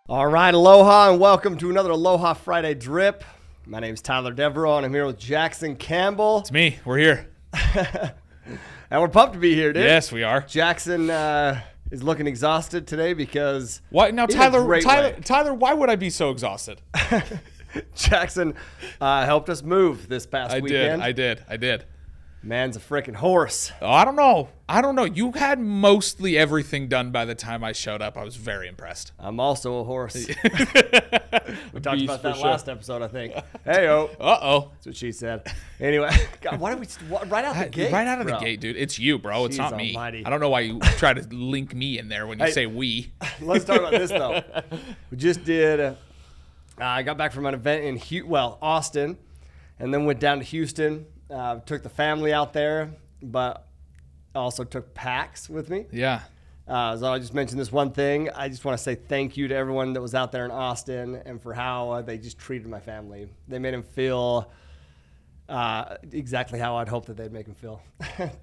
All right, aloha, and welcome to another Aloha Friday Drip. My name is Tyler Devereaux, and I'm here with Jackson Campbell. It's me. We're here. And we're pumped to be here, dude. Yes, we are. Jackson is looking exhausted today because... What? Now, Tyler, why would I be so exhausted? Jackson helped us move this past weekend. I did. Man's a freaking horse. Oh, I don't know. You had mostly everything done by the time I showed up. I was very impressed. I'm also a horse. We talked about that last episode, I think. Hey-oh. Uh-oh. That's what she said. Anyway, God, why did we... Right out the gate, Right out of the gate, dude. It's you, bro. It's not me. Almighty. I don't know why you try to link me in there when you say we. Let's talk about this, though. We just did... I got back from an event in Austin, and then went down to Houston. Took the family out there, but also took Pax with me. Yeah. So I just mentioned this one thing. I just want to say thank you to everyone that was out there in Austin and for how they just treated my family. They made them feel exactly how I'd hoped that they'd make them feel.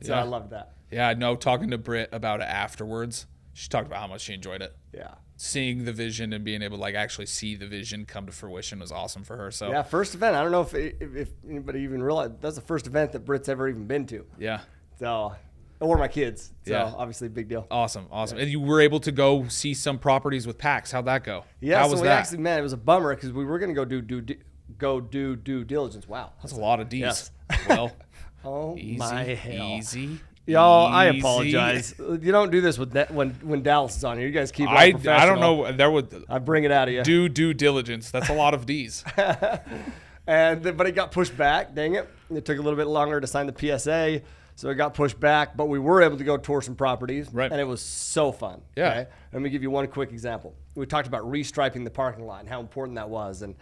So I loved that. Yeah, I know. Talking to Britt about it afterwards, she talked about how much she enjoyed it. Yeah. Seeing the vision and being able to actually see the vision come to fruition was awesome for her. So yeah, first event. I don't know if anybody even realized that's the first event that Britt's ever even been to. Yeah. So, or my kids. So yeah. Obviously a big deal. Awesome. Yeah. And you were able to go see some properties with Pax. How'd that go? Yeah. How was that? Actually, man, it was a bummer because we were going to go do due diligence. Wow. That's a lot of D's. Yes. Well, oh easy, my hell. Easy. Y'all, I apologize. You don't do this with when Dallas is on here. You guys keep it professional. I don't know. I bring it out of you. Due diligence. That's a lot of D's. But it got pushed back. Dang it! It took a little bit longer to sign the PSA, so it got pushed back. But we were able to go tour some properties, right? And it was so fun. Yeah. Okay? Let me give you one quick example. We talked about restriping the parking lot and how important that was, and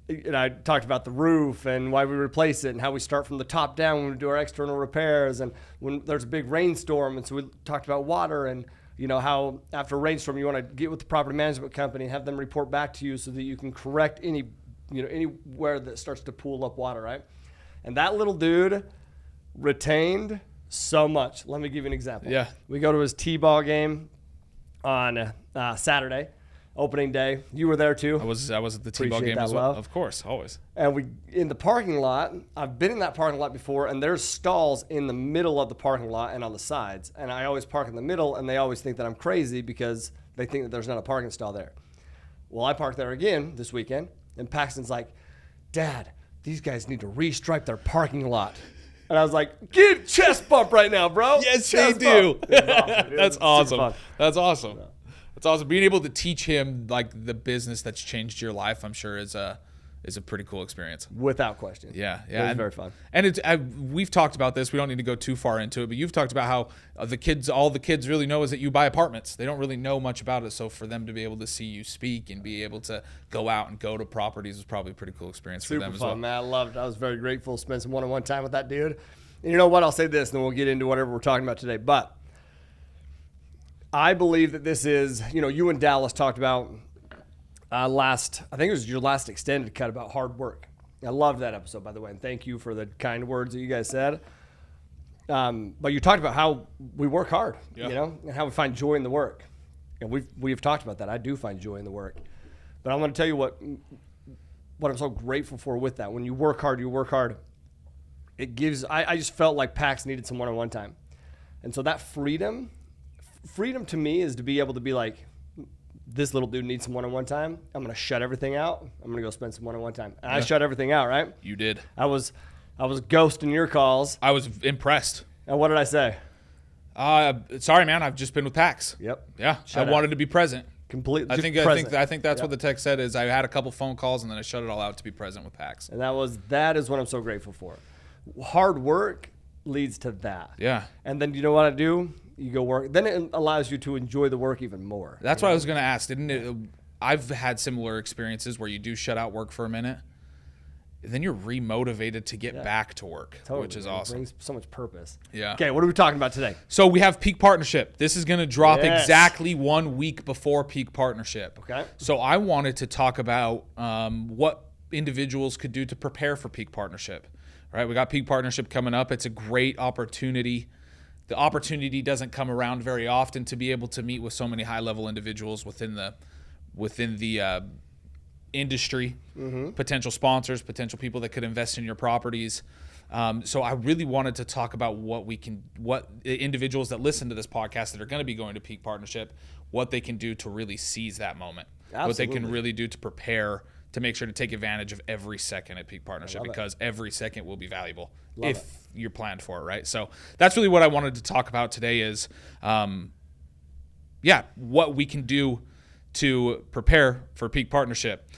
I talked about the roof and why we replace it and how we start from the top down when we do our external repairs and when there's a big rainstorm. And so we talked about water and, how after a rainstorm you want to get with the property management company and have them report back to you so that you can correct anywhere that starts to pool up water, right? And that little dude retained so much. Let me give you an example. Yeah. We go to his T-ball game on Saturday. Opening day, you were there too. I was at the T-ball game as well. Of course, always. And we in the parking lot. I've been in that parking lot before, and there's stalls in the middle of the parking lot and on the sides. And I always park in the middle, and they always think that I'm crazy because they think that there's not a parking stall there. Well, I parked there again this weekend, and Paxton's like, "Dad, these guys need to restripe their parking lot." And I was like, "Get chest bump right now, bro." Yes, they do. That's awesome. That's awesome. Yeah. It's awesome. Being able to teach him the business that's changed your life, I'm sure is a pretty cool experience. Without question. Yeah. It was very fun. And we've talked about this. We don't need to go too far into it, but you've talked about how all the kids really know is that you buy apartments. They don't really know much about it. So for them to be able to see you speak and be able to go out and go to properties was probably a pretty cool experience for them as well. Super fun, man. I loved it. I was very grateful to spend some one-on-one time with that dude. And you know what? I'll say this, and then we'll get into whatever we're talking about today. But I believe that this is, you and Dallas talked about I think it was your last extended cut about hard work. I loved that episode, by the way, and thank you for the kind words that you guys said. But you talked about how we work hard, and how we find joy in the work. And we've talked about that. I do find joy in the work. But I'm going to tell you what I'm so grateful for with that. When you work hard, it gives, I just felt like Pax needed some one-on-one time. And so that freedom to me is to be able to be like, this little dude needs some one-on-one time. I'm going to shut everything out. I'm going to go spend some one-on-one time. And I shut everything out, right? You did. I was ghosting your calls. I was impressed. And what did I say? Sorry, man. I've just been with Pax. Yep. Yeah. I wanted to be present. Completely. I think that's what the text said is I had a couple phone calls and then I shut it all out to be present with Pax. And that is what I'm so grateful for. Hard work leads to that. Yeah. And then you know what I do? You go work. Then it allows you to enjoy the work even more. That's what I was going to ask. I've had similar experiences where you do shut out work for a minute. Then you're remotivated to get back to work, which is awesome. It brings so much purpose. Yeah. Okay, what are we talking about today? So we have Peak Partnership. This is going to drop exactly 1 week before Peak Partnership. Okay. So I wanted to talk about what individuals could do to prepare for Peak Partnership. All right, we got Peak Partnership coming up. It's a great opportunity. The opportunity doesn't come around very often to be able to meet with so many high-level individuals within within the industry, potential sponsors, potential people that could invest in your properties. So I really wanted to talk about what the individuals that listen to this podcast that are going to be going to Peak Partnership, what they can do to really seize that moment, Absolutely. what they can really do to prepare to make sure to take advantage of every second at Peak Partnership, because every second will be valuable if you're planned for it, right? So that's really what I wanted to talk about today is, what we can do to prepare for Peak Partnership.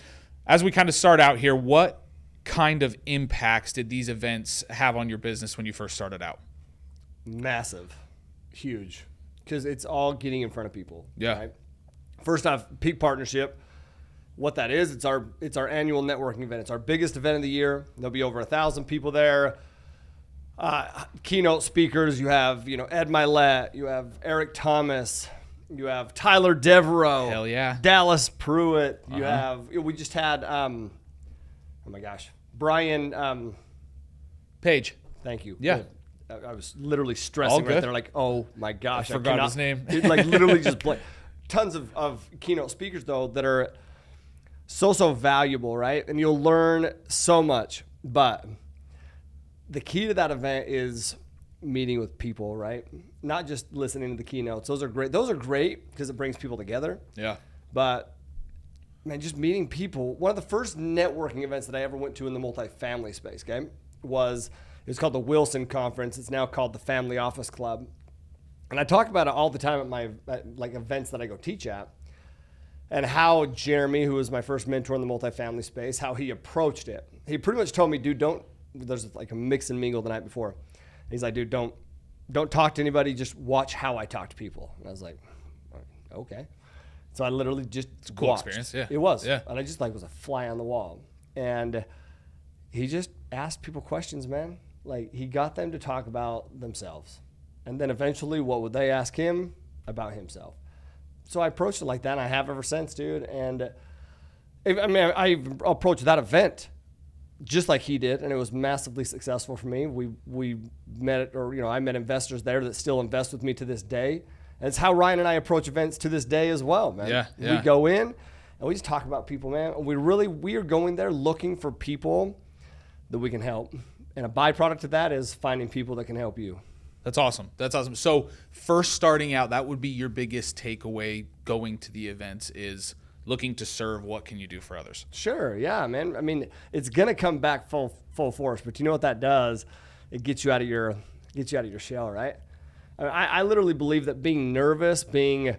As we kind of start out here, what kind of impacts did these events have on your business when you first started out? Massive, huge, because it's all getting in front of people. Yeah. Right? First off, Peak Partnership. What that is, it's our annual networking event. It's our biggest event of the year. There'll be over 1,000 people there. Keynote speakers. You have Ed Milet. You have Eric Thomas. You have Tyler Devereaux. Hell yeah. Dallas Pruitt. You have. We just had. Oh my gosh, Brian. Page. Thank you. Yeah. I was literally stressing right there, like, oh my gosh, I forgot his name. It, like literally just tons of keynote speakers though that are so valuable, right? And you'll learn so much. But the key to that event is meeting with people, right? Not just listening to the keynotes. Those are great. Those are great because it brings people together. Yeah. But man, just meeting people. One of the first networking events that I ever went to in the multifamily space, okay, it was called the Wilson Conference. It's now called the Family Office Club. And I talk about it all the time at my events that I go teach at. And how Jeremy, who was my first mentor in the multifamily space, how he approached it. He pretty much told me, dude, there's like a mix and mingle the night before. And he's like, dude, don't talk to anybody, just watch how I talk to people. And I was like, okay. So I literally just It's a cool watched. experience, yeah. It was. Yeah. And I just was a fly on the wall. And he just asked people questions, man. Like he got them to talk about themselves. And then eventually what would they ask him about himself? So I approached it like that, and I have ever since, dude. And I approached that event just like he did, and it was massively successful for me. We met, I met investors there that still invest with me to this day. And it's how Ryan and I approach events to this day as well, man. Yeah. We go in, and we just talk about people, man. We are going there looking for people that we can help. And a byproduct of that is finding people that can help you. That's awesome. So first starting out, that would be your biggest takeaway going to the events is looking to serve. What can you do for others? Sure. Yeah, man. I mean, it's going to come back full force, but you know what that does? It gets you out of your shell, right? I literally believe that being nervous, being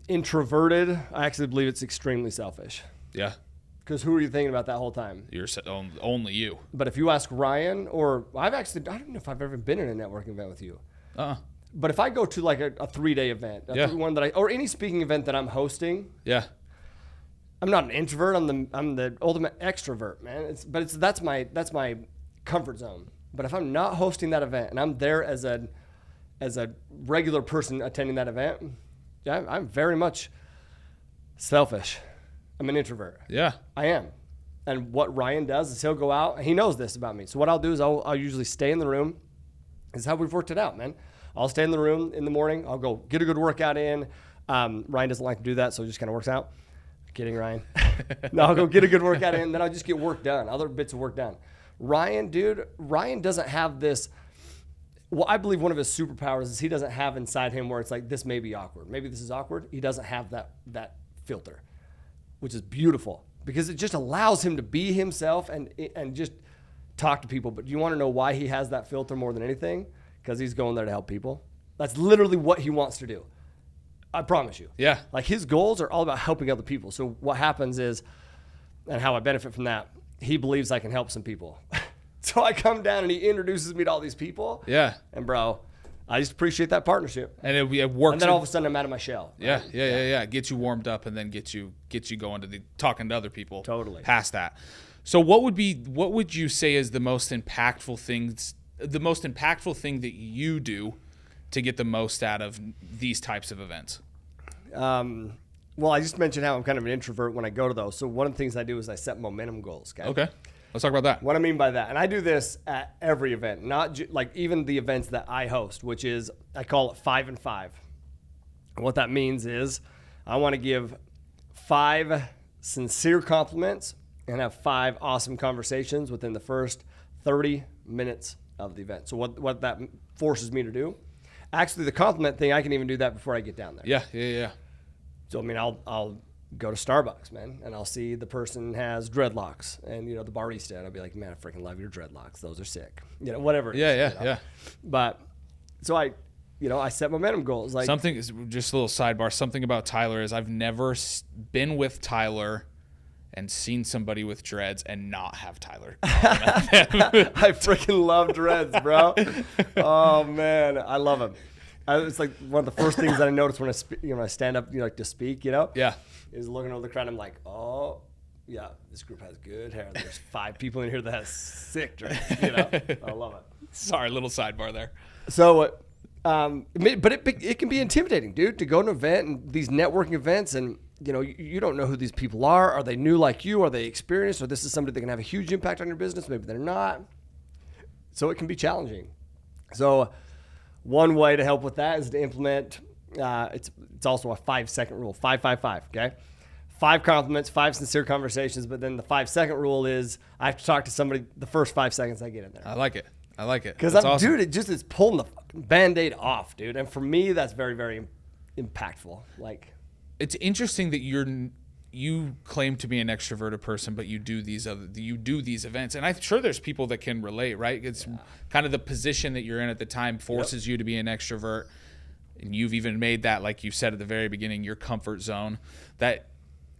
introverted, I actually believe it's extremely selfish. Yeah. Because who are you thinking about that whole time? You're only you. But if you ask Ryan, or I don't know if I've ever been in a networking event with you. But if I go to like a 3-day event, one that or any speaking event that I'm hosting, I'm not an introvert. I'm the ultimate extrovert, man. That's my comfort zone. But if I'm not hosting that event and I'm there as a regular person attending that event, I'm very much selfish. I'm an introvert. Yeah. I am. And what Ryan does is he'll go out, and he knows this about me. So what I'll do is I'll usually stay in the room. This is how we've worked it out, man. I'll stay in the room in the morning. I'll go get a good workout in. Ryan doesn't like to do that, so it just kind of works out. Kidding, Ryan. No, I'll go get a good workout in, then I'll just get work done, other bits of work done. Ryan doesn't have this. Well, I believe one of his superpowers is he doesn't have inside him where it's like, this may be awkward. Maybe this is awkward. He doesn't have that filter, which is beautiful because it just allows him to be himself and just talk to people. But do you want to know why he has that filter more than anything? Because he's going there to help people. That's literally what he wants to do. I promise you. Yeah. Like his goals are all about helping other people. So what happens is, and how I benefit from that, he believes I can help some people. So I come down and he introduces me to all these people. Yeah. And bro, I just appreciate that partnership. And it works. And then all of a sudden I'm out of my shell. Yeah. Get you warmed up and then get you going to talking to other people. Totally. Past that. So what would you say is the most impactful thing that you do to get the most out of these types of events? Well, I just mentioned how I'm kind of an introvert when I go to those. So one of the things I do is I set momentum goals. Okay. Let's talk about that. What I mean by that, and I do this at every event, not like even the events that I host, which is I call it 5 and 5. And what that means is I want to give 5 sincere compliments and have 5 awesome conversations within the first 30 minutes of the event. So what that forces me to do, actually the compliment thing, I can even do that before I get down there. Yeah. So, I mean, I'll go to Starbucks, man, and I'll see the person has dreadlocks and, the barista, and I'll be like, man, I freaking love your dreadlocks. Those are sick. Whatever it is. Yeah. But so I set momentum goals. Like something is just a little sidebar. Something about Tyler is I've never been with Tyler and seen somebody with dreads and not have Tyler. I freaking love dreads, bro. Oh man, I love them. It's like one of the first things that I notice when I stand up, to speak, Yeah. is looking over the crowd. I'm like, oh, yeah, this group has good hair. There's 5 people in here that have sick dreads. I love it. Sorry, little sidebar there. So, but it can be intimidating, dude, to go to an event and these networking events, and you don't know who these people are. Are they new like you? Are they experienced? Or this is somebody that can have a huge impact on your business? Maybe they're not. So it can be challenging. So one way to help with that is to implement. It's also a 5-second rule. 5-5-5. Okay. 5 compliments, 5 sincere conversations. But then the 5-second rule is I have to talk to somebody the first 5 seconds I get in there. I like it. Because awesome. Dude, it's pulling the fucking Band-Aid off, dude. And for me, that's very, very impactful. Like, it's interesting that you claim to be an extroverted person, but you do these events, and I'm sure there's people that can relate, right? It's kind of the position that you're in at the time forces you to be an extrovert, and you've even made that, like you said at the very beginning, your comfort zone. That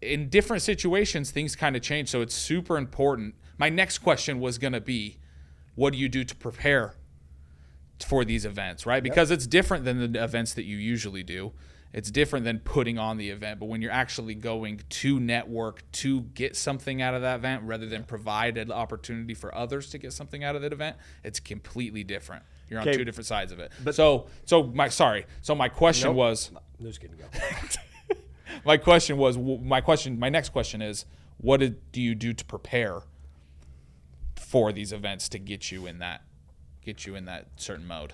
in different situations, things kind of change, so it's super important. My next question was going to be, what do you do to prepare for these events, right? Because it's different than the events that you usually do. It's different than putting on the event, but when you're actually going to network to get something out of that event rather than provide an opportunity for others to get something out of that event, it's completely different. You're on 2 different sides of it. But my question was, I'm just kidding. my next question is, what do you do to prepare for these events to get you in that certain mode?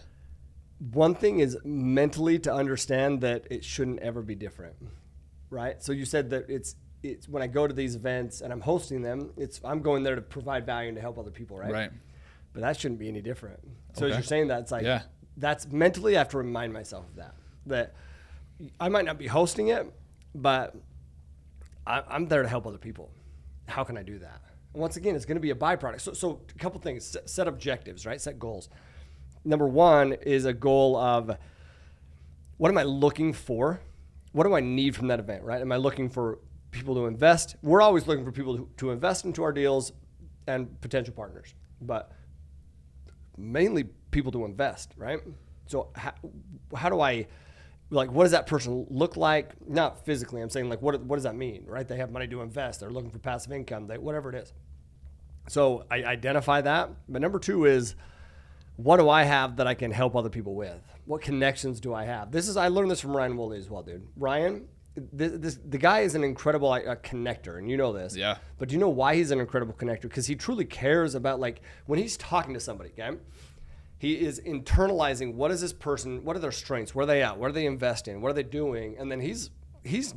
One thing is mentally to understand that it shouldn't ever be different, right? So you said that it's when I go to these events and I'm hosting them, I'm going there to provide value and to help other people, right? Right. But that shouldn't be any different. So as you're saying that, it's like, Yeah. that's mentally I have to remind myself of that I might not be hosting it, but I'm there to help other people. How can I do that? And once again, it's going to be a byproduct. So a couple things, set objectives, right? Set goals. Number 1 is a goal of what am I looking for? What do I need from that event, right? Am I looking for people to invest? We're always looking for people to invest into our deals and potential partners, but mainly people to invest, right? So how do I, like, what does that person look like? Not physically, I'm saying, like, what does that mean, right? They have money to invest. They're looking for passive income, whatever it is. So I identify that. But number 2 is, what do I have that I can help other people with? What connections do I have? I learned this from Ryan Woolley as well, dude. Ryan, the guy is an incredible connector, and you know this. Yeah. But do you know why he's an incredible connector? Because he truly cares about, like, when he's talking to somebody, okay? He is internalizing, what is this person, what are their strengths, where are they at, what are they investing, what are they doing? And then he's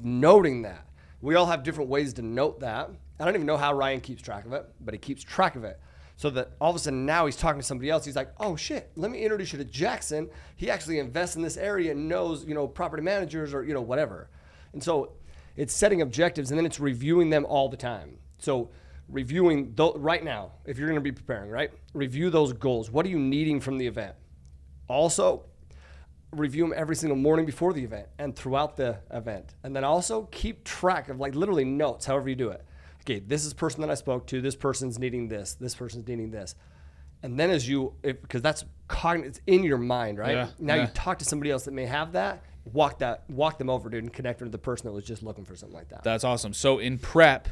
noting that. We all have different ways to note that. I don't even know how Ryan keeps track of it, but he keeps track of it. So that all of a sudden now he's talking to somebody else. He's like, oh shit, let me introduce you to Jackson. He actually invests in this area and knows, property managers or, whatever. And so it's setting objectives and then it's reviewing them all the time. So reviewing right now, if you're going to be preparing, right? Review those goals. What are you needing from the event? Also, review them every single morning before the event and throughout the event. And then also keep track of, like, literally notes, however you do it. Okay, this is the person that I spoke to. This person's needing this. This person's needing this. And then because that's it's in your mind, right? Yeah, now you talk to somebody else that may have that, walk them over, dude, and connect them to the person that was just looking for something like that. That's awesome. So in prep,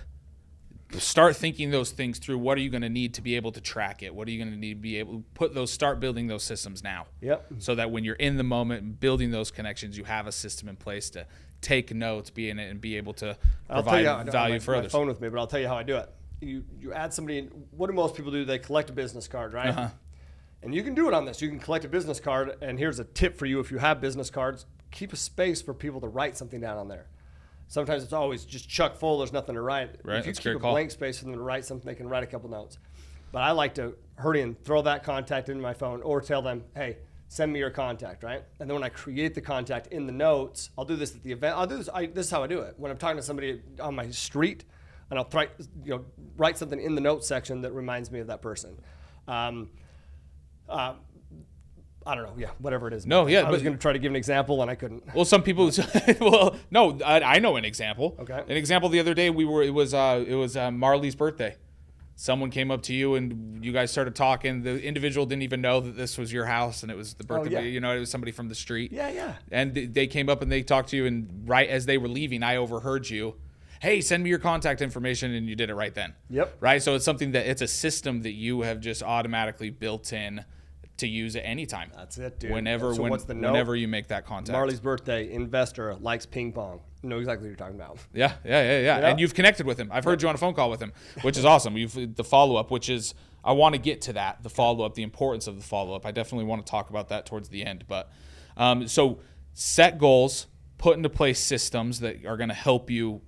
start thinking those things through. What are you going to need to be able to track it? What are you going to need to be able to start building those systems now? Yep. So that when you're in the moment and building those connections, you have a system in place to take notes, be in it, and be able to provide value for others. My phone with me, but I'll tell you how I do it. You add somebody in. What do most people do? They collect a business card, right? Uh-huh. And you can do it on this. You can collect a business card, and here's a tip for you: if you have business cards, keep a space for people to write something down on there. Sometimes it's always just chuck full. There's nothing to write. Right, If you that's a keep great a call. blank space for them to write something, they can write a couple notes. But I like to hurry and throw that contact into my phone or tell them, hey, send me your contact, right? And then when I create the contact in the notes, I'll do this at the event. This is how I do it. When I'm talking to somebody on my street, and I'll write something in the notes section that reminds me of that person. I don't know. Yeah, whatever it is. No, yeah. I was going to try to give an example and I couldn't. Well, some people. Well, no, I know an example. Okay. An example the other day, it was Marley's birthday. Someone came up to you and you guys started talking. The individual didn't even know that this was your house and it was the birthday. Oh, yeah. You know, it was somebody from the street. Yeah. And they came up and they talked to you, and right as they were leaving, I overheard you. Hey, send me your contact information, and you did it right then. Yep. Right. So it's it's a system that you have just automatically built in to use at any time. That's it, dude. Whenever what's the note? whenever you make that contact. Marley's birthday, investor, likes ping pong. You know exactly what you're talking about. Yeah. Yeah. And you've connected with him. I've heard you on a phone call with him, which is awesome. The follow-up, which is, I want to get to that, the follow-up, the importance of the follow-up. I definitely want to talk about that towards the end. But so set goals, put into place systems that are going to help you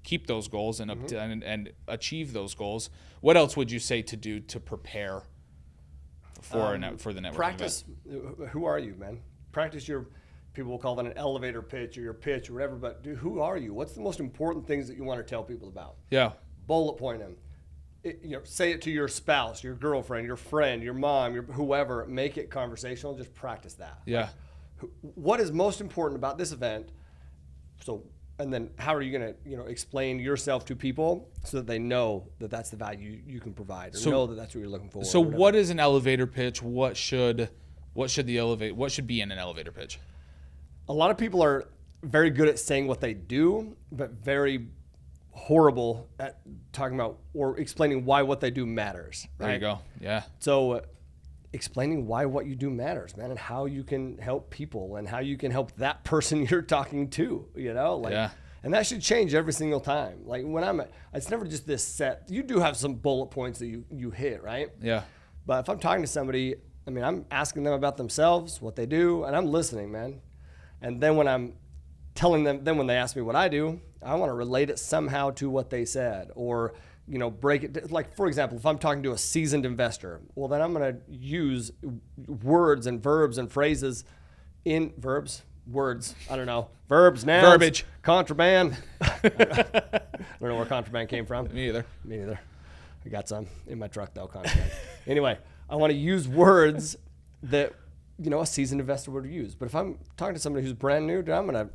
keep those goals and achieve those goals. What else would you say to do to prepare for the networking Practice. Who are you, man? Practice your. People will call that an elevator pitch or your pitch or whatever. But dude, who are you? What's the most important things that you want to tell people about? Yeah. Bullet point them. Say it to your spouse, your girlfriend, your friend, your mom, whoever. Make it conversational. Just practice that. Yeah. What is most important about this event? And then how are you going to, explain yourself to people so that they know that that's the value you can provide, or know that that's what you're looking for. So what is an elevator pitch? What should be in an elevator pitch? A lot of people are very good at saying what they do, but very horrible at talking about or explaining why what they do matters. Right? There you go. Yeah. So explaining why what you do matters, man, and how you can help people and how you can help that person you're talking to, Yeah. And that should change every single time. Like when it's never just this set. You do have some bullet points that you hit, right? Yeah. But if I'm talking to somebody, I'm asking them about themselves, what they do, and I'm listening, man. And then when I'm telling them, then when they ask me what I do, I want to relate it somehow to what they said, or break it. Like, for example, if I'm talking to a seasoned investor, well, then I'm going to use words and verbs and phrases words, nouns, verbiage, contraband. I don't know where contraband came from. Me either. I got some in my truck though, contraband. Anyway, I want to use words that a seasoned investor would use. But if I'm talking to somebody who's brand new, dude, I'm gonna.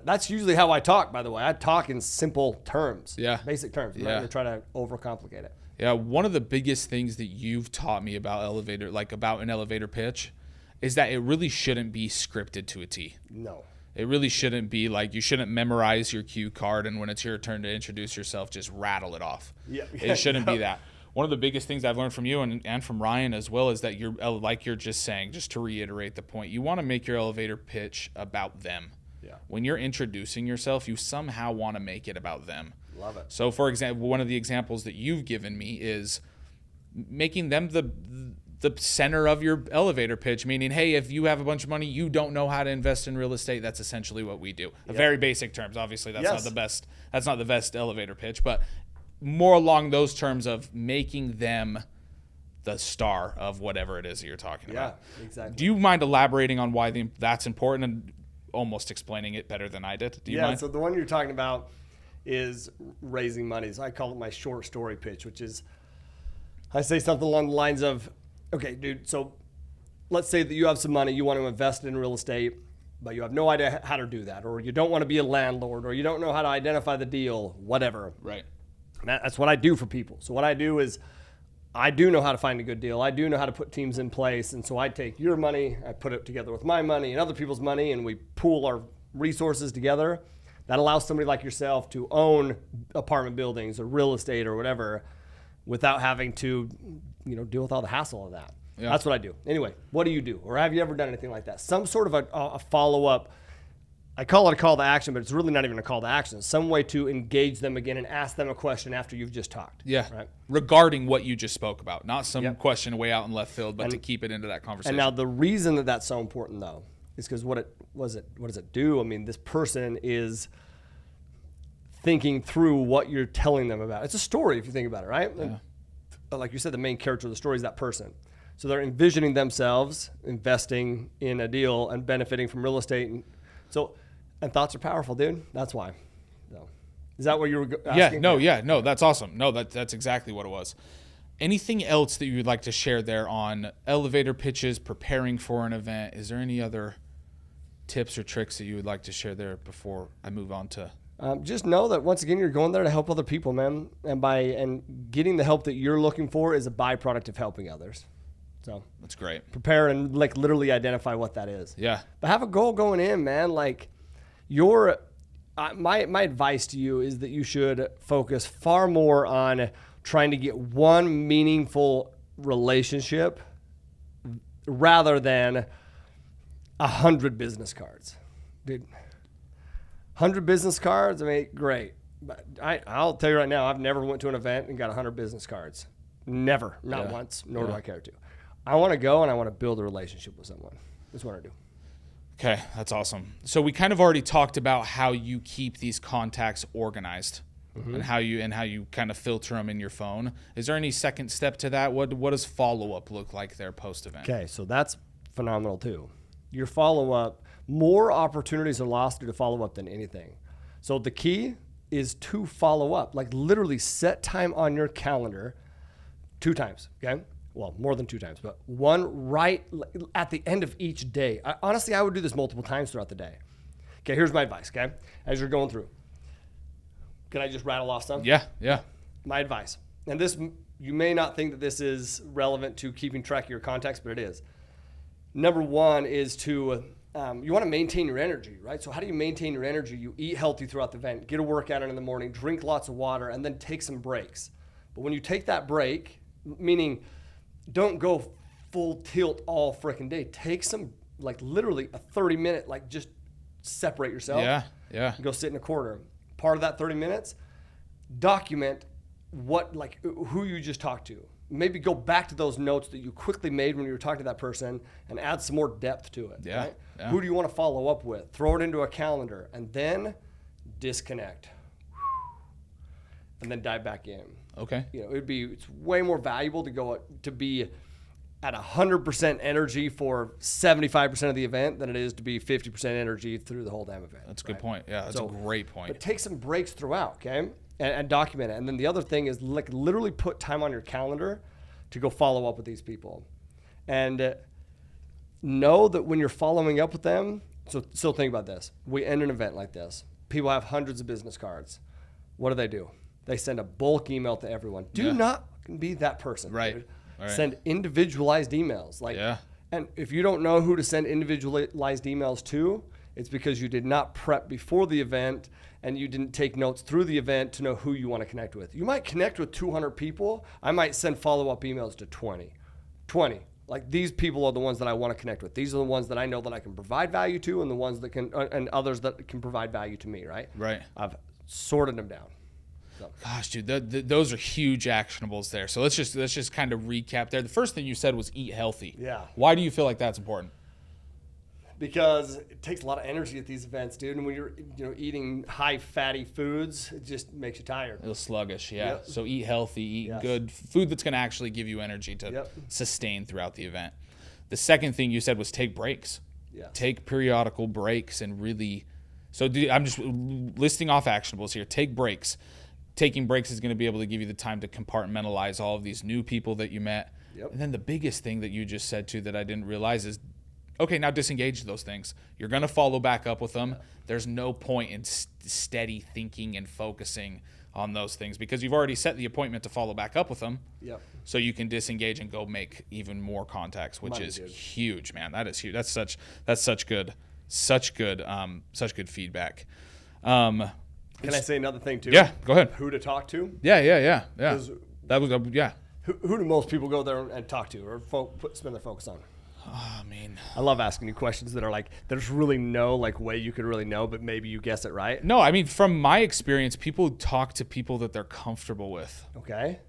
That's usually how I talk. By the way, I talk in simple terms. Yeah. Basic terms. I'm not gonna try to overcomplicate it. Yeah. One of the biggest things that you've taught me about about an elevator pitch, is that it really shouldn't be scripted to a T. No. It really shouldn't be like, you shouldn't memorize your cue card and when it's your turn to introduce yourself, just rattle it off. Yeah. It shouldn't be that. One of the biggest things I've learned from you and from Ryan as well is that you're, like you're just saying, just to reiterate the point, you want to make your elevator pitch about them. Yeah. When you're introducing yourself, you somehow want to make it about them. Love it. So, for example, one of the examples that you've given me is making them the center of your elevator pitch, meaning, hey, if you have a bunch of money, you don't know how to invest in real estate, that's essentially what we do. Yep. Very basic terms. Obviously, that's Yes. not the best. That's not the best elevator pitch, but more along those terms of making them the star of whatever it is that you're talking about. Yeah, exactly. Do you mind elaborating on why that's important and almost explaining it better than I did? Do you mind? So the one you're talking about is raising money. So I call it my short story pitch, which is I say something along the lines of, okay, dude, so let's say that you have some money, you want to invest in real estate, but you have no idea how to do that, or you don't want to be a landlord, or you don't know how to identify the deal, whatever. Right. That's what I do for people. So what I do is I do know how to find a good deal. I do know how to put teams in place. And so I take your money, I put it together with my money and other people's money, and we pool our resources together. That allows somebody like yourself to own apartment buildings or real estate or whatever without having to, deal with all the hassle of that. Yeah. That's what I do. Anyway, what do you do? Or have you ever done anything like that? Some sort of a follow-up. I call it a call to action, but it's really not even a call to action. Some way to engage them again and ask them a question after you've just talked. Yeah. Right? Regarding what you just spoke about, not some Yep. question way out in left field, but to keep it into that conversation. And now the reason that that's so important, though, is because what does it do? This person is thinking through what you're telling them about. It's a story if you think about it, right? Yeah. And like you said, the main character of the story is that person. So they're envisioning themselves investing in a deal and benefiting from real estate. And thoughts are powerful, dude. That's why. So, is that what you were asking? No, that's awesome. No, that's exactly what it was. Anything else that you would like to share there on elevator pitches, preparing for an event? Is there any other tips or tricks that you would like to share there before I move on to? Just know that once again, you're going there to help other people, man. And getting the help that you're looking for is a byproduct of helping others. So that's great. Prepare and like literally identify what that is. Yeah. But have a goal going in, man. Like my advice to you is that you should focus far more on trying to get one meaningful relationship rather than 100 business cards. Dude, 100 business cards, I mean, great. But I'll tell you right now, I've never went to an event and got 100 business cards. Never. Not once, nor do I care to. I want to go and I want to build a relationship with someone. That's what I do. Okay, that's awesome. So we kind of already talked about how you keep these contacts organized and how you kind of filter them in your phone. Is there any second step to that? What does follow-up look like there post-event? Okay, so that's phenomenal too. Your follow-up, more opportunities are lost due to follow-up than anything. So the key is to follow up. Like literally set time on your calendar 2 times, okay? Well, more than 2 times, but one right at the end of each day. Honestly, I would do this multiple times throughout the day. Okay, here's my advice, okay? As you're going through. Can I just rattle off some? Yeah. My advice. And this, you may not think that this is relevant to keeping track of your contacts, but it is. Number 1 is to, you want to maintain your energy, right? So how do you maintain your energy? You eat healthy throughout the event, get a workout in the morning, drink lots of water, and then take some breaks. But when you take that break, meaning don't go full tilt all freaking day. Take some, like literally a 30-minute, like just separate yourself. Yeah. Go sit in a corner. Part of that 30 minutes, document who you just talked to. Maybe go back to those notes that you quickly made when you were talking to that person and add some more depth to it. Yeah. Right? Who do you want to follow up with? Throw it into a calendar and then disconnect. And then dive back in. Okay. It's way more valuable to be at 100% energy for 75% of the event than it is to be 50% energy through the whole damn event. That's a good point. Yeah, that's a great point. But take some breaks throughout, okay? And document it. And then the other thing is like literally put time on your calendar to go follow up with these people. And know that when you're following up with them, so still think about this. We end an event like this. People have hundreds of business cards. What do? They send a bulk email to everyone. Do not be that person. Right. Send individualized emails. And if you don't know who to send individualized emails to, it's because you did not prep before the event and you didn't take notes through the event to know who you want to connect with. You might connect with 200 people. I might send follow-up emails to 20. Like these people are the ones that I want to connect with. These are the ones that I know that I can provide value to and the ones that can, and others that can provide value to me, right? Right. I've sorted them down. So. Gosh, dude, those are huge actionables there. So let's just kind of recap there. The first thing you said was eat healthy. Yeah. Why do you feel like that's important? Because it takes a lot of energy at these events, dude. And when you're eating high fatty foods, it just makes you tired. A little sluggish, yeah. Yep. So eat healthy, eat good food that's going to actually give you energy to sustain throughout the event. The second thing you said was take breaks. Yeah. Take periodical breaks and really. So I'm just listing off actionables here. Take breaks. Taking breaks is going to be able to give you the time to compartmentalize all of these new people that you met. Yep. And then the biggest thing that you just said too that I didn't realize is, okay, now disengage those things. You're going to follow back up with them. There's no point in steady thinking and focusing on those things because you've already set the appointment to follow back up with them. Yep. So you can disengage and go make even more contacts, which is huge, man. That is huge. That's such good feedback. Can I say another thing too? Yeah, go ahead. Who to talk to? Yeah. That was Who do most people go there and talk to or spend their focus on? I mean, I love asking you questions that are like, there's really no way you could really know, but maybe you guess it right. No, I mean, from my experience, people talk to people that they're comfortable with. Okay.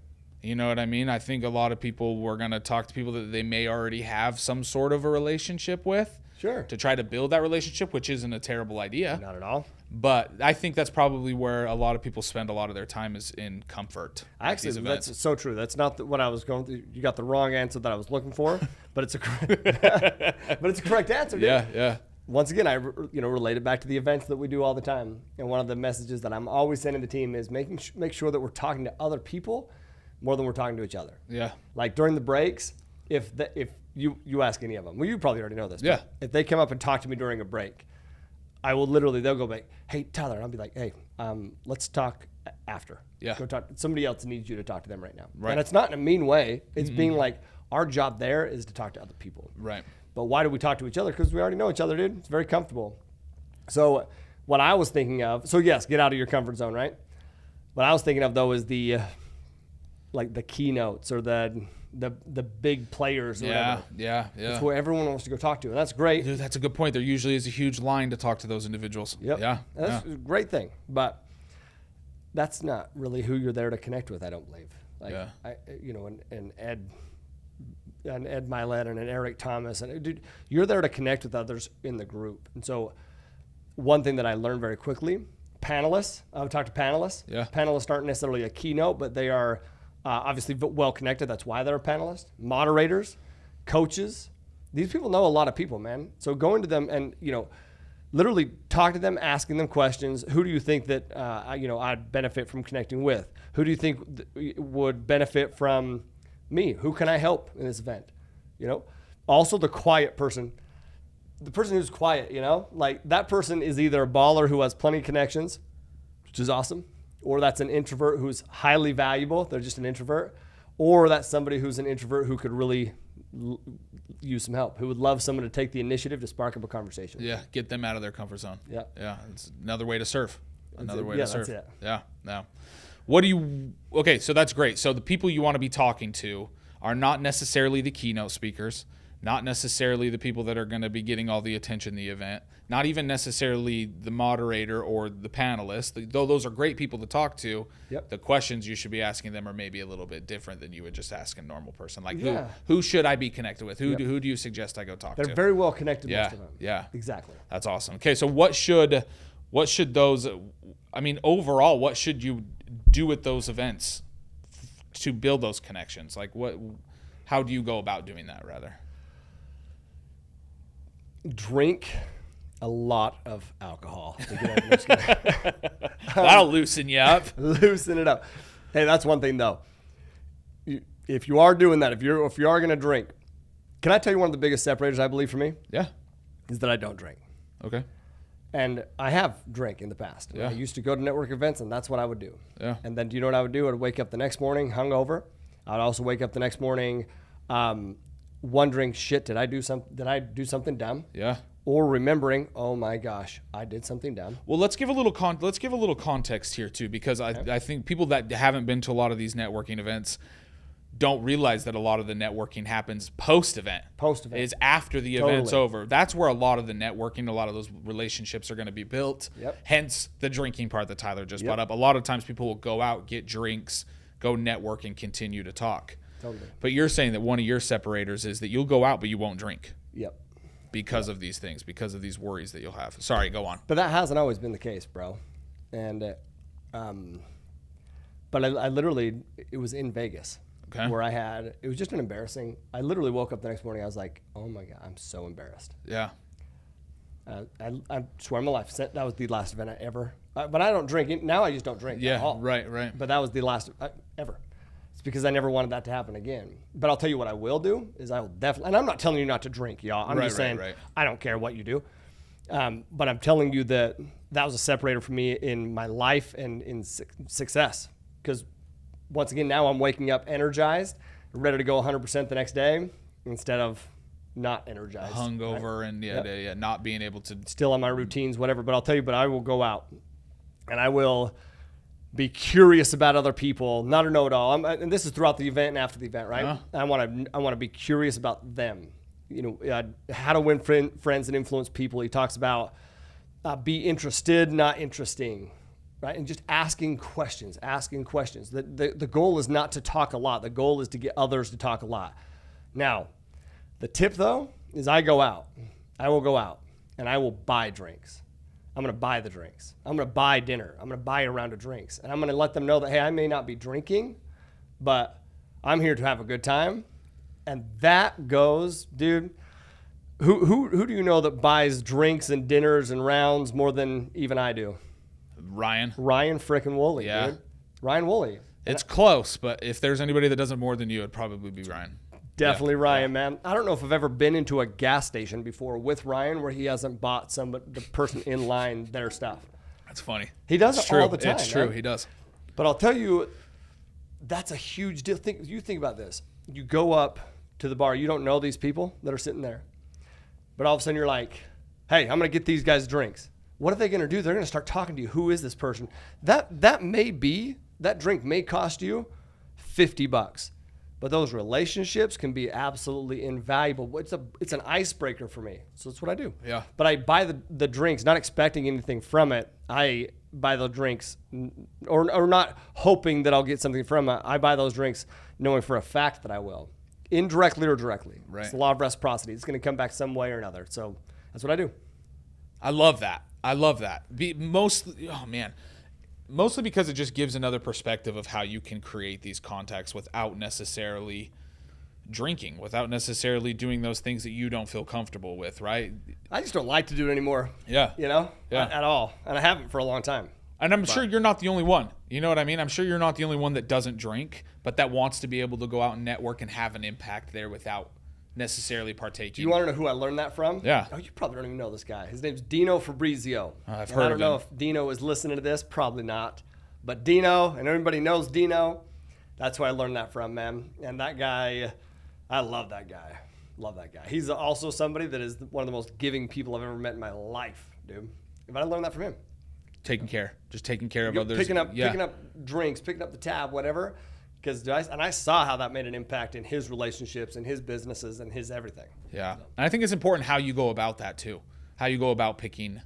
You know what I mean? I think a lot of people were going to talk to people that they may already have some sort of a relationship with. Sure. to try to build that relationship, which isn't a terrible idea. Not at all. But I think that's probably where a lot of people spend a lot of their time is in comfort. Actually, that's so true. That's not what I was going through. You got the wrong answer that I was looking for, but it's a correct answer, dude. Yeah. Once again, I relate it back to the events that we do all the time. And one of the messages that I'm always sending the team is make sure that we're talking to other people more than we're talking to each other. Yeah. Like during the breaks, if you ask any of them, well, you probably already know this. Yeah. But if they come up and talk to me during a break, I will they'll go back, hey, Tyler, and I'll be like, hey, let's talk after. Yeah. Go talk. Somebody else needs you to talk to them right now. Right. And it's not in a mean way. It's being like, our job there is to talk to other people. Right. But why do we talk to each other? Because we already know each other, dude. It's very comfortable. So what I was thinking of, so yes, get out of your comfort zone, right? What I was thinking of though is the keynotes or the big players or whatever. Yeah. It's where everyone wants to go talk to, and that's great. Dude, that's a good point. There usually is a huge line to talk to those individuals. Yep. Yeah. That's a great thing. But that's not really who you're there to connect with, I don't believe. Like, and Ed Milet and Eric Thomas, and dude, you're there to connect with others in the group. And so one thing that I learned very quickly, panelists, I would talk to panelists. Yeah. Panelists aren't necessarily a keynote, but they are obviously well connected. That's why they're a panelist. Moderators, coaches, these people know a lot of people, man. So going to them and, literally talk to them, asking them questions. Who do you think that, I'd benefit from connecting with? Who do you think would benefit from me? Who can I help in this event? Also the quiet person, the person who's quiet, like that person is either a baller who has plenty of connections, which is awesome, or that's an introvert who's highly valuable. They're just an introvert, or that's somebody who's an introvert who could really use some help, who would love someone to take the initiative to spark up a conversation. Yeah. Get them out of their comfort zone. Yeah. Yeah. It's another way to serve. Another way yeah, to serve. that's it. Yeah. Yeah. Okay, so that's great. So the people you want to be talking to are not necessarily the keynote speakers, not necessarily the people that are going to be getting all the attention in the event, not even necessarily the moderator or the panelist, though those are great people to talk to. Yep. The questions you should be asking them are maybe a little bit different than you would just ask a normal person. Like, Yeah. who should I be connected with? Who Yep. do you suggest I go talk to? They're very well connected, Yeah, most of them. yeah. Exactly. That's awesome. Okay, so what should those, overall, what should you do with those events to build those connections? Like how do you go about doing that rather? Drink a lot of alcohol. That'll loosen you up. Loosen it up. Hey, that's one thing though. If you are doing that, if you are going to drink, can I tell you one of the biggest separators I believe for me? Yeah. Is that I don't drink. Okay. And I have drank in the past. Yeah. I used to go to network events, and that's what I would do. Yeah. And then do you know what I would do? I'd wake up the next morning hungover. I'd also wake up the next morning wondering, shit, did I do something dumb? Yeah. Or remembering, oh my gosh, I did something dumb. Well, let's give a little context here too, because I think people that haven't been to a lot of these networking events don't realize that a lot of the networking happens post-event. Post-event. Is after the event's over. That's where a lot of the networking, a lot of those relationships are going to be built. Yep. Hence the drinking part that Tyler just brought up. A lot of times people will go out, get drinks, go network, and continue to talk. Totally. But you're saying that one of your separators is that you'll go out, but you won't drink. Yep. Because of these things, because of these worries that you'll have. Sorry, go on. But that hasn't always been the case, bro. And, but I literally, it was in Vegas. Okay. Where it was just an embarrassing, I literally woke up the next morning, I was like, oh my God, I'm so embarrassed. Yeah. I swear on my life, that was the last event I ever, but I don't drink, now I just don't drink at all. Right. But that was the last ever. It's because I never wanted that to happen again. But I'll tell you what I will do, is I will definitely, and I'm not telling you not to drink, y'all. I'm just saying, I don't care what you do. But I'm telling you that was a separator for me in my life and in success. Because once again, now I'm waking up energized, ready to go 100% the next day instead of not energized. Hungover, right? And not being able to. Still on my routines, whatever. But I'll tell you, I will go out and I will be curious about other people, not a know-it-all. And this is throughout the event and after the event, right? I want to be curious about them. How to win friends and influence people. He talks about be interested, not interesting. Right, and just asking questions. The goal is not to talk a lot. The goal is to get others to talk a lot. Now, the tip though is I go out I will go out and I will buy drinks. I'm going to buy the drinks. I'm going to buy dinner. I'm going to buy a round of drinks. And I'm going to let them know that, hey, I may not be drinking, but I'm here to have a good time. And that goes, dude, who do you know that buys drinks and dinners and rounds more than even I do? Ryan frickin' Woolley, dude. Ryan Woolley. It's close, but if there's anybody that does it more than you, it'd probably be Ryan. Definitely Ryan, man. I don't know if I've ever been into a gas station before with Ryan where he hasn't bought the person in line their stuff. That's funny. He does it all the time. It's true. Man. He does. But I'll tell you, that's a huge deal. You think about this. You go up to the bar. You don't know these people that are sitting there. But all of a sudden you're like, hey, I'm going to get these guys drinks. What are they going to do? They're going to start talking to you. Who is this person? That drink may cost you $50. But those relationships can be absolutely invaluable. It's an icebreaker for me. So that's what I do. Yeah. But I buy the drinks, not expecting anything from it. I buy the drinks, or not hoping that I'll get something from it. I buy those drinks knowing for a fact that I will. Indirectly or directly. Right. It's the law of reciprocity. It's going to come back some way or another. So that's what I do. I love that. Mostly because it just gives another perspective of how you can create these contacts without necessarily drinking, without necessarily doing those things that you don't feel comfortable with, right? I just don't like to do it anymore. Yeah. At all. And I haven't for a long time. And I'm sure you're not the only one. You know what I mean? I'm sure you're not the only one that doesn't drink, but that wants to be able to go out and network and have an impact there without necessarily partaking. Do you want to know who I learned that from? Yeah. Oh, you probably don't even know this guy. His name's Dino Fabrizio. I've heard of him. I don't know if Dino is listening to this. Probably not. But Dino, and everybody knows Dino, that's where I learned that from, man. And that guy, I love that guy. Love that guy. He's also somebody that is one of the most giving people I've ever met in my life, dude. But I learned that from him. Taking care of others. Picking up drinks, picking up the tab, whatever. I saw how that made an impact in his relationships and his businesses and his everything. Yeah. And I think it's important how you go about that too. How you go about picking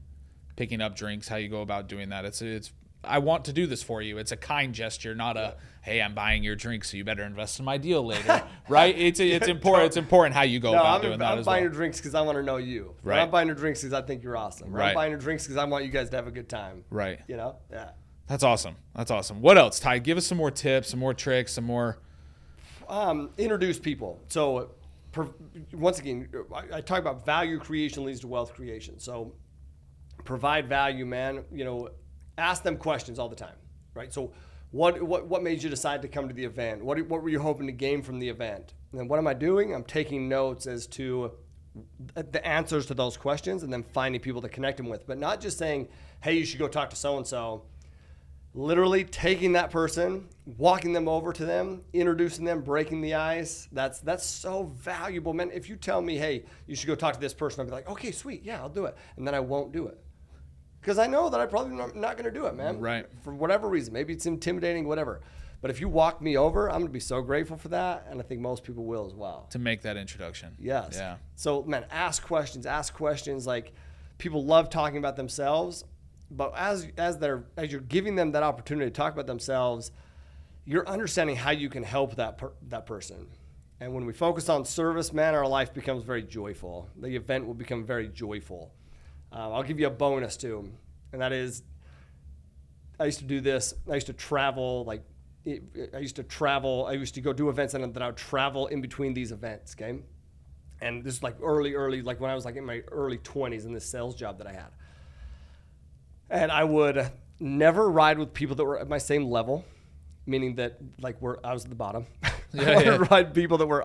up drinks, how you go about doing that. It's I want to do this for you. It's a kind gesture, not a, hey, I'm buying your drink, so you better invest in my deal later. Right? It's important. It's important how you go about doing that as well. I'm buying your drinks because I want to know you. Right. I'm buying your drinks because I think you're awesome. Right. I'm buying your drinks because I want you guys to have a good time. Right. Yeah. That's awesome. What else, Ty? Give us some more tips, some more tricks, some more. Introduce people. So, once again, I talk about value creation leads to wealth creation. So, provide value, man. Ask them questions all the time, right? So, what made you decide to come to the event? What were you hoping to gain from the event? And then what am I doing? I'm taking notes as to the answers to those questions, and then finding people to connect them with. But not just saying, hey, you should go talk to so-and-so. Literally taking that person, walking them over to them, introducing them, breaking the ice. That's so valuable, man. If you tell me, hey, you should go talk to this person, I'll be like, okay, sweet, yeah, I'll do it. And then I won't do it. Because I know that I'm probably not going to do it, man. Right. For whatever reason. Maybe it's intimidating, whatever. But if you walk me over, I'm going to be so grateful for that. And I think most people will as well. To make that introduction. Yes. Yeah. So, man, ask questions. Like, people love talking about themselves. But as you're giving them that opportunity to talk about themselves, you're understanding how you can help that person. And when we focus on service, man, our life becomes very joyful. The event will become very joyful. I'll give you a bonus too, and that is, I used to do this. I used to travel. I used to go do events, and then I would travel in between these events. Okay, and this is like early, like when I was like in my early 20s in this sales job that I had. And I would never ride with people that were at my same level, meaning that I was at the bottom. I would ride people that were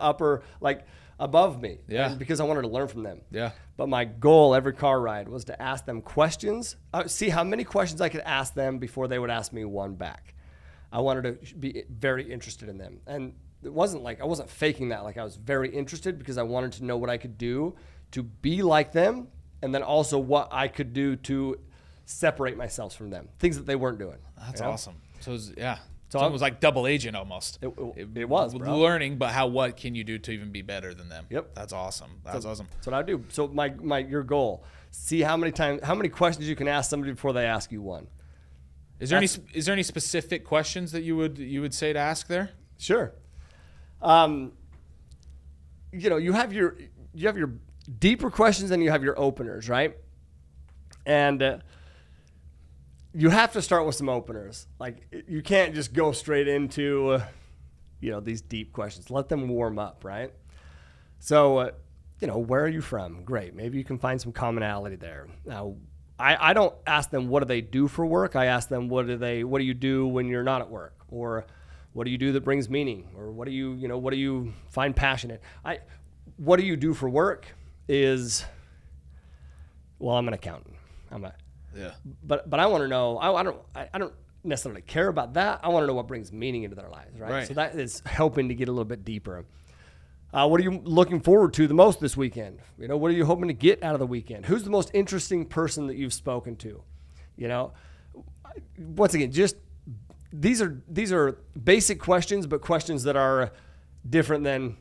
above me. Yeah. Because I wanted to learn from them. Yeah. But my goal every car ride was to ask them questions. See how many questions I could ask them before they would ask me one back. I wanted to be very interested in them. And it wasn't like I wasn't faking that. Like, I was very interested because I wanted to know what I could do to be like them, and then also what I could do to separate myself from them, things that they weren't doing. That's awesome. So So it was like double agent almost. It was, bro. Learning, but what can you do to even be better than them? Yep. That's awesome. That's awesome. That's what I do. So your goal, see how many questions you can ask somebody before they ask you one. Is there any specific questions that you would say to ask there? Sure. You have your deeper questions, and you have your openers, right? And you have to start with some openers. Like, you can't just go straight into, these deep questions. Let them warm up, right? So, where are you from? Great. Maybe you can find some commonality there. Now, I don't ask them what do they do for work. I ask them what do you do when you're not at work, or what do you do that brings meaning, or what do you find passionate? What do you do for work is, well, I'm an accountant. But I want to know. I don't necessarily care about that. I want to know what brings meaning into their lives, right? So that is helping to get a little bit deeper. What are you looking forward to the most this weekend? What are you hoping to get out of the weekend? Who's the most interesting person that you've spoken to? Once again, just these are basic questions, but questions that are different than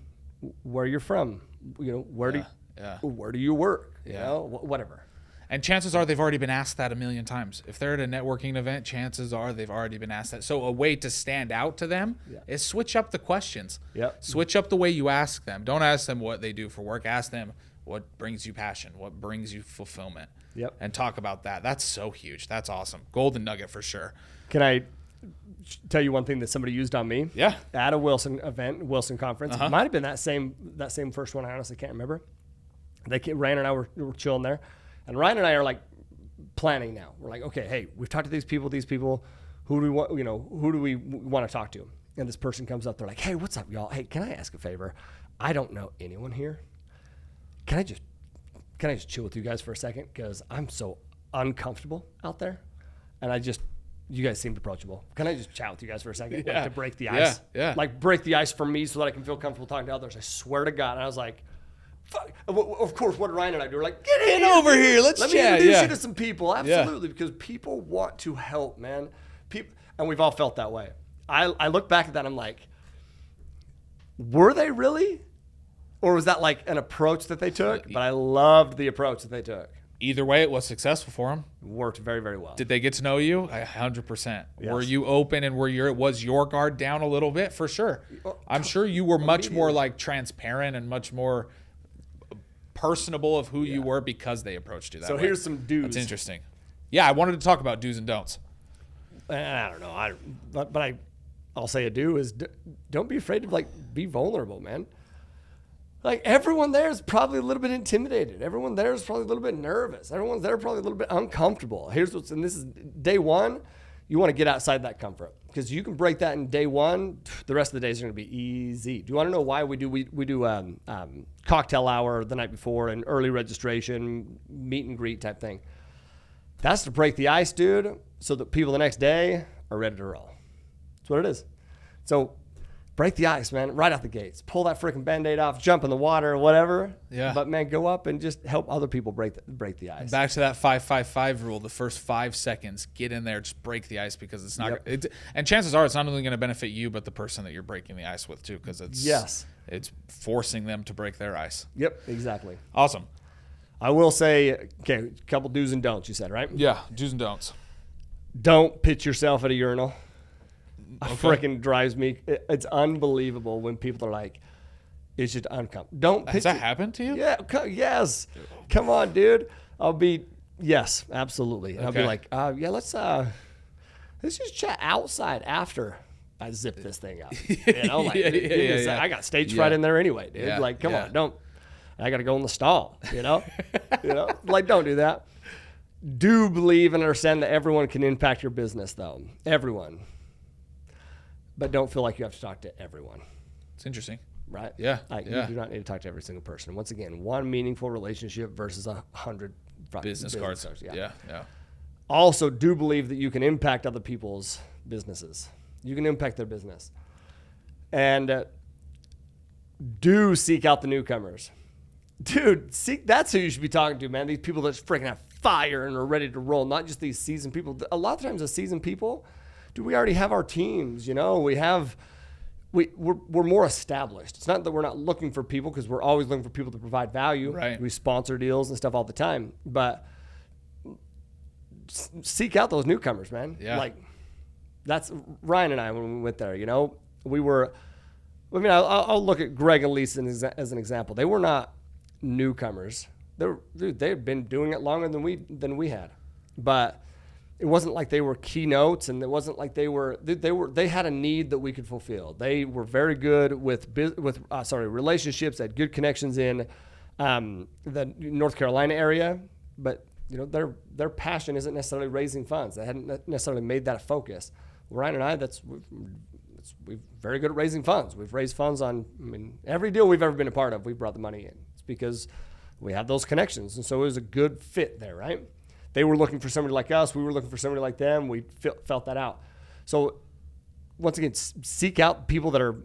where you're from. Where do you work? Whatever. And chances are they've already been asked that a million times. If they're at a networking event, chances are they've already been asked that. So a way to stand out to them is switch up the questions. Yep. Switch up the way you ask them. Don't ask them what they do for work. Ask them what brings you passion, what brings you fulfillment. Yep. And talk about that. That's so huge. That's awesome. Golden nugget for sure. Can I tell you one thing that somebody used on me? Yeah. At a Wilson event, Wilson conference. It might have been that same first one. I honestly can't remember. Ryan and I were chilling there. And Ryan and I are like planning now. We're like, okay, hey, we've talked to these people. Who do we want? Who do we want to talk to? And this person comes up. They're like, hey, what's up, y'all? Hey, can I ask a favor? I don't know anyone here. Can I just chill with you guys for a second? Because I'm so uncomfortable out there, and you guys seemed approachable. Can I just chat with you guys for a second, like, to break the ice? Yeah. Like, break the ice for me so that I can feel comfortable talking to others. I swear to God. And I was like, fuck. Of course, what did Ryan and I do? We're like, get over here. Let's Let chat. me introduce you to some people. Absolutely, because people want to help, man. And we've all felt that way. I look back at that and I'm like, were they really? Or was that like an approach that they took? But I loved the approach that they took. Either way, it was successful for them. Worked very, very well. Did they get to know you? 100%. Yes. Were you open and was your guard down a little bit? For sure. I'm sure you were much more like transparent and much more personable of who you were because they approached you that way. So here's some do's. That's interesting. Yeah, I wanted to talk about do's and don'ts. I don't know. But I'll say a do is don't be afraid to be vulnerable, man. Like, everyone there is probably a little bit intimidated. Everyone there is probably a little bit nervous. Everyone's there probably a little bit uncomfortable. And this is day one. You want to get outside that comfort, because you can break that in day one. The rest of the days are going to be easy. Do you want to know why we do cocktail hour the night before and early registration, meet and greet type thing? That's to break the ice, dude, so that people the next day are ready to roll. That's what it is. So break the ice, man, right out the gates. Pull that freaking Band-Aid off, jump in the water, whatever. Yeah. But, man, go up and just help other people break the ice. Back to that 5-5-5 rule, the first 5 seconds, get in there, just break the ice, because it's not and chances are it's not only going to benefit you, but the person that you're breaking the ice with too, because it's forcing them to break their ice. Yep, exactly. Awesome. I will say, okay, a couple do's and don'ts, you said, right? Yeah, do's and don'ts. Don't pitch yourself at a urinal. Freaking drives me. It's unbelievable when people are like, it's just uncomfortable. Don't pitch. Has that happened to you? Yeah. Yes. Come on, dude. Yes, absolutely. And I'll be like, let's just chat outside after I zip this thing up. I got stage fright in there anyway, dude. Yeah, Come on, I got to go in the stall, don't do that. Do believe and understand that everyone can impact your business, though. Everyone. But don't feel like you have to talk to everyone. It's interesting. Right? Yeah. You do not need to talk to every single person. Once again, one meaningful relationship versus 100 business cards. Yeah. Also, do believe that you can impact other people's businesses. You can impact their business. And do seek out the newcomers. Dude, that's who you should be talking to, man. These people that freaking have fire and are ready to roll, not just these seasoned people. A lot of times the seasoned people, dude, we already have our teams, we're more established. It's not that we're not looking for people, because we're always looking for people to provide value. Right. We sponsor deals and stuff all the time. But seek out those newcomers, man. Yeah. That's Ryan and I when we went there, we were, I'll look at Greg and Lisa as an example. They were not newcomers. They'd been doing it longer than we had, but it wasn't like they were keynotes, and it wasn't like they had a need that we could fulfill. They were very good with relationships, had good connections in the North Carolina area, but their passion isn't necessarily raising funds. They hadn't necessarily made that a focus. Ryan and I, we're very good at raising funds. We've raised funds on, every deal we've ever been a part of, we brought the money in. It's because we have those connections, and so it was a good fit there, right? They were looking for somebody like us. We were looking for somebody like them. We felt that out. So once again, seek out people that are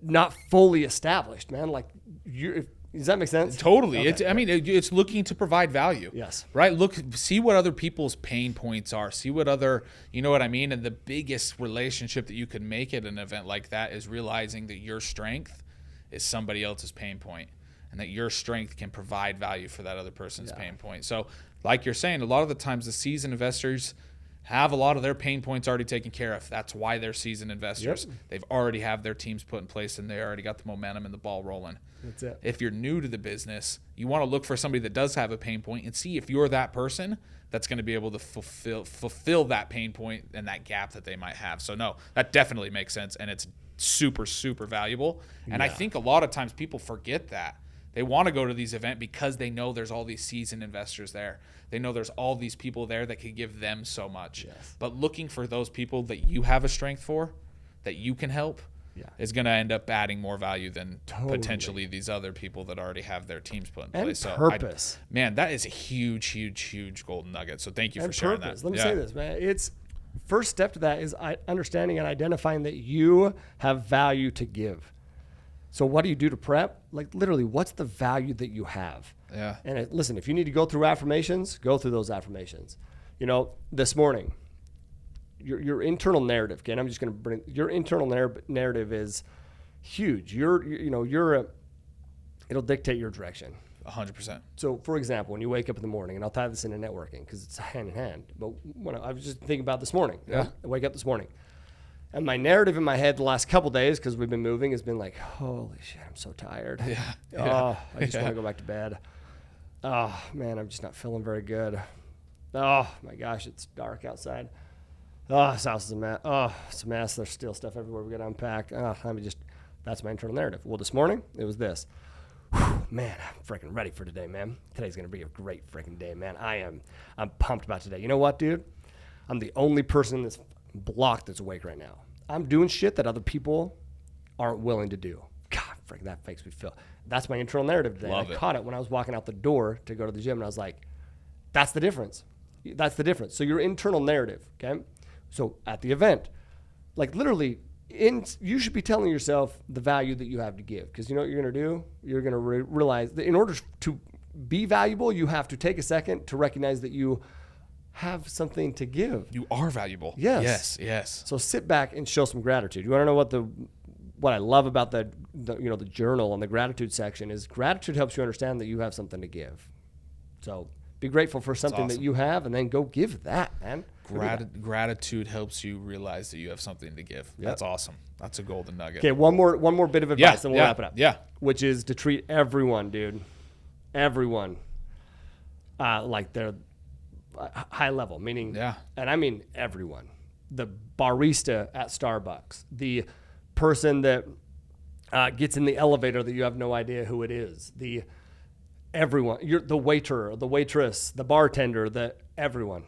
not fully established, man. Like, does that make sense? Totally. Okay. It's looking to provide value. Yes. Right? See what other people's pain points are. See what other, you know what I mean? And the biggest relationship that you can make at an event like that is realizing that your strength is somebody else's pain point, and that your strength can provide value for that other person's pain point. So like you're saying, a lot of the times the seasoned investors have a lot of their pain points already taken care of. That's why they're seasoned investors. Yep. They've already have their teams put in place, and they already got the momentum and the ball rolling. That's it. If you're new to the business, you want to look for somebody that does have a pain point and see if you're that person that's going to be able to fulfill that pain point and that gap that they might have. So no, that definitely makes sense, and it's super, super valuable. And I think a lot of times people forget that. They want to go to these events because they know there's all these seasoned investors there. They know there's all these people there that could give them so much. Yes. But looking for those people that you have a strength for, that you can help, is going to end up adding more value than potentially these other people that already have their teams put in place. And purpose. Man, that is a huge, huge, huge golden nugget. So thank you for sharing that. Let me say this, man. It's first step to that is understanding and identifying that you have value to give. So what do you do to prep? Like, literally, what's the value that you have? Yeah. And listen, if you need to go through affirmations, go through those affirmations. This morning, your internal narrative, okay? And I'm just going to bring your internal narrative is huge. It'll dictate your direction. 100%. So, for example, when you wake up in the morning, and I'll tie this into networking because it's hand in hand. But when I was just thinking about this morning, I wake up this morning. And my narrative in my head the last couple days, because we've been moving, has been like, holy shit, I'm so tired. I just want to go back to bed. Oh, man, I'm just not feeling very good. Oh, my gosh, it's dark outside. Oh, this house is a mess. Oh, it's a mess. There's still stuff everywhere we got to unpack. That's my internal narrative. Well, this morning, it was this. Whew, man, I'm freaking ready for today, man. Today's going to be a great freaking day, man. I'm pumped about today. You know what, dude? I'm the only person in this block that's awake right now. I'm doing shit that other people aren't willing to do. God, freaking that makes me feel. That's my internal narrative today. I caught it when I was walking out the door to go to the gym, and I was like, that's the difference. That's the difference. So your internal narrative, okay? So at the event, like literally, you should be telling yourself the value that you have to give, because you know what you're going to do? You're going to realize that in order to be valuable, you have to take a second to recognize that you have something to give. You are valuable. Yes. Yes. So sit back and show some gratitude. You want to know what I love about the journal and the gratitude section is gratitude helps you understand that you have something to give. So be grateful for something that you have, and then go give that, man. Gratitude helps you realize that you have something to give. That's awesome. That's a golden nugget. Okay, one more bit of advice, then we'll wrap it up. Yeah. Which is to treat everyone, dude. Everyone. Like they're high level, meaning, and I mean everyone. The barista at Starbucks, the person that gets in the elevator that you have no idea who it is, everyone, the waiter, or the waitress, the bartender, everyone.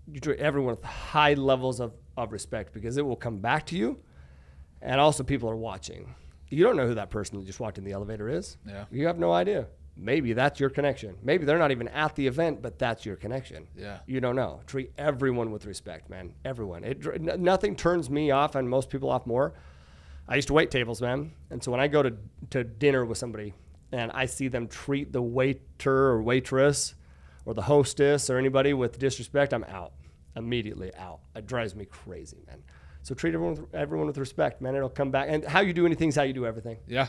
You treat everyone with high levels of respect, because it will come back to you, and also people are watching. You don't know who that person that just walked in the elevator is. Yeah. You have no idea. Maybe that's your connection. Maybe they're not even at the event, but that's your connection. Yeah. You don't know. Treat everyone with respect, man. Everyone. Nothing turns me off and most people off more. I used to wait tables, man. And so when I go to dinner with somebody and I see them treat the waiter or waitress or the hostess or anybody with disrespect, I'm out. Immediately out. It drives me crazy, man. So treat everyone with respect, man. It'll come back. And how you do anything is how you do everything. Yeah.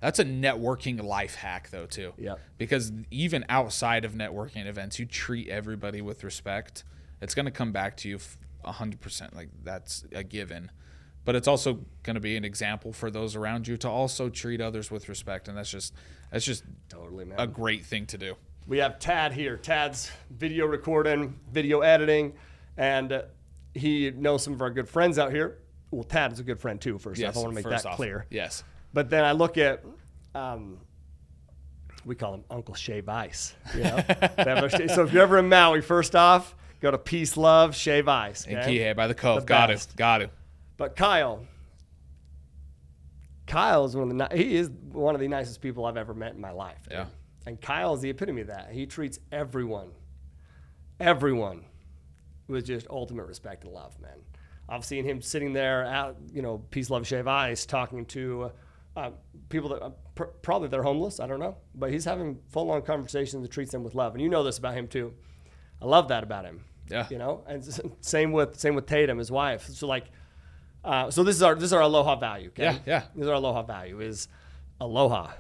That's a networking life hack, though, too. Yeah. Because even outside of networking events, you treat everybody with respect. It's going to come back to you 100%. Like, that's a given. but it's also going to be an example for those around you to also treat others with respect. And that's just totally, man, a great thing to do. We have Tad here. Tad's video recording, video editing, and he knows some of our good friends out here. Well, Tad is a good friend too, first off. I want to make that clear. Yes. But then I look at, we call him Uncle Shave Ice. You know? So if you're ever in Maui, first off, go to Peace, Love, Shave Ice. Okay? In Kihei by the Cove. Got to. But Kyle is he is one of the nicest people I've ever met in my life. Dude. Yeah. And Kyle is the epitome of that. He treats everyone with just ultimate respect and love, man. I've seen him sitting there at, Peace, Love, Shave Ice, talking to people that probably they're homeless. I don't know. But he's having full-on conversations that treats them with love. And you know this about him too. I love that about him. Yeah. And same with Tatum, his wife. So so this is our Aloha value. Okay? Yeah. This is our Aloha value is Aloha.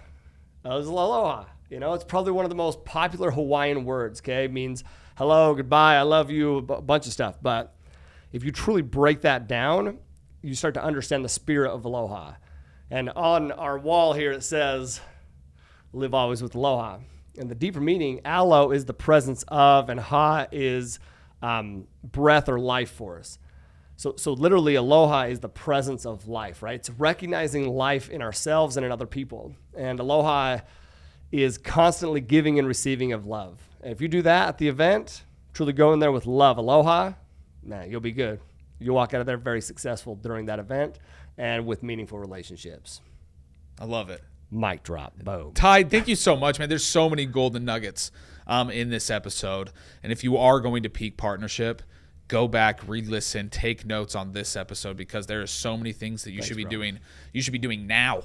It's Aloha. It's probably one of the most popular Hawaiian words. Okay, it means hello, goodbye, I love you, a bunch of stuff. But if you truly break that down, you start to understand the spirit of Aloha. And on our wall here it says, "Live always with Aloha." And the deeper meaning, alo is the presence of, and ha is breath or life force. So literally, aloha is the presence of life, right? It's recognizing life in ourselves and in other people. And aloha is constantly giving and receiving of love. And if you do that at the event, truly go in there with love, aloha, man, you'll be good. You'll walk out of there very successful during that event and with meaningful relationships. I love it. Mic drop. Boom. Ty, thank you so much, man. There's so many golden nuggets in this episode. And if you are going to Peak Partnership, go back, re-listen, take notes on this episode, because there are so many things that you should be doing. You should be doing now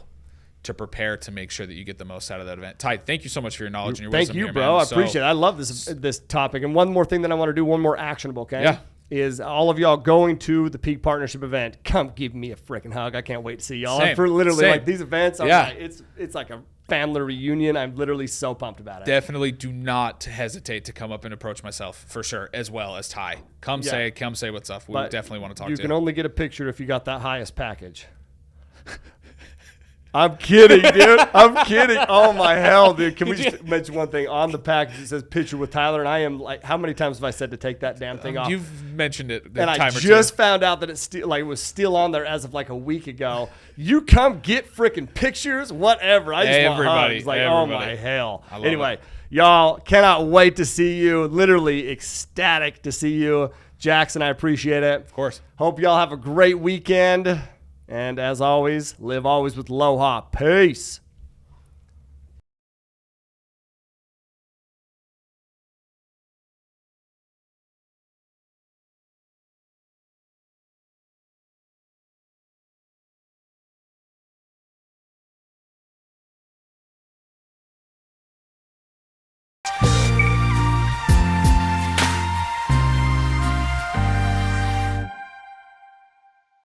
to prepare to make sure that you get the most out of that event. Ty, thank you so much for your knowledge and your wisdom. Thank you, here, bro. man. I appreciate it. I love this topic. And one more thing that I want to do, one more actionable, okay? Yeah. Is all of y'all going to the Peak Partnership event, come give me a freaking hug. I can't wait to see y'all. Same. For literally Same. like these events, Yeah. It's like a family reunion. I'm literally so pumped about it. Definitely do not hesitate to come up and approach myself, for sure, as well as Ty. Come say what's up. We definitely want to talk to you. You can only get a picture if you got that highest package. I'm kidding, dude. I'm kidding. Oh, my hell, dude. Can we just mention one thing? On the package, it says picture with Tyler, and I am like, how many times have I said to take that damn thing off? You've mentioned it and I just found out that it was still on there as of like a week ago. You come get freaking pictures, whatever. I just want hugs. Like, oh, my hell. Anyway, y'all, cannot wait to see you. Literally ecstatic to see you. Jackson, I appreciate it. Of course. Hope y'all have a great weekend. And as always, live always with Aloha. Peace.